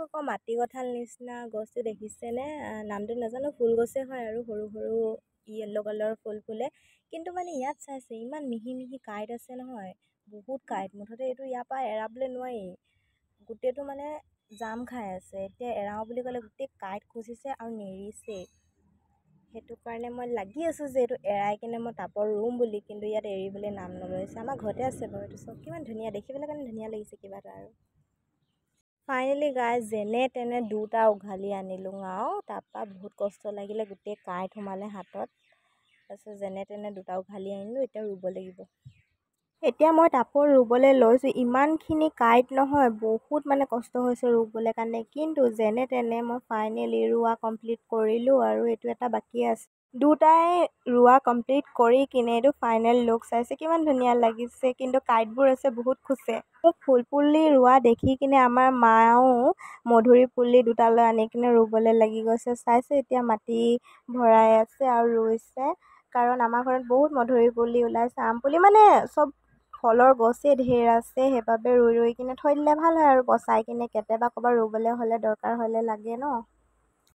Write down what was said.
আকৌ মাটি কঁঠাল নিচিনা গছটো দেখিছেনে? নামটো নাজানো, ফুল গছে হয় আৰু সৰু সৰু য়েল্ল' কালাৰৰ ফুল ফুলে। কিন্তু মানে ইয়াত চাইছে ইমান মিহি মিহি কাঁইট আছে নহয়, বহুত কাঁইট। মুঠতে এইটো ইয়াৰ পৰা এৰাবলৈ নোৱাৰি, গোটেইটো মানে জাম খাই আছে। এতিয়া এৰাও বুলি ক'লে গোটেই কাঁইট খুচিছে আৰু নেৰিছেই। সেইটো কাৰণে মই লাগি আছোঁ যে এইটো এৰাই কিনে মই টাবত ৰুম বুলি, কিন্তু ইয়াত এৰিবলৈ নাম নলৈছে। আমাৰ ঘৰতে আছে বাৰু এইটো, চব কিমান ধুনীয়া দেখিবলৈ কাৰণে ধুনীয়া লাগিছে কিবা এটা। আৰু ফাইনেলি গাইজ যেনে তেনে দুটা উঘালি আনিলোঁ আৰু তাৰপৰা বহুত কষ্ট লাগিলে, গোটেই কাঁইট সোমালে হাতত। তাৰপিছত যেনে তেনে দুটা উঘালি আনিলোঁ, এতিয়া ৰুব লাগিব। এতিয়া মই টাবত ৰুবলৈ লৈছোঁ। ইমানখিনি কাঁইট নহয়, বহুত মানে কষ্ট হৈছে ৰুবলৈ কাৰণে, কিন্তু যেনে তেনে মই ফাইনেলি ৰোৱা কমপ্লিট কৰিলোঁ আৰু এইটো এটা বাকী আছে। দুটাই ৰোৱা কমপ্লিট কৰি কিনে এইটো ফাইনেল লুক চাইছে, কিমান ধুনীয়া লাগিছে। কিন্তু কাঁইটবোৰ আছে বহুত খুচে। ফুল পুলি ৰোৱা দেখি কিনে আমাৰ মাও মধুৰি পুলি দুটা লৈ আনি কিনে ৰুবলৈ লাগি গৈছে। চাইছে এতিয়া মাটি ভৰাই আছে আৰু ৰুইছে, কাৰণ আমাৰ ঘৰত বহুত মধুৰি পুলি ওলাইছে। আম পুলি মানে চব ফলৰ গছেই ঢেৰ আছে, সেইবাবে ৰুই কিনে থৈ দিলে ভাল হয় আৰু পচাই কিনে কেতিয়াবা ক'ৰবাত ৰুবলৈ হ'লে দৰকাৰ হ'লে লাগে ন।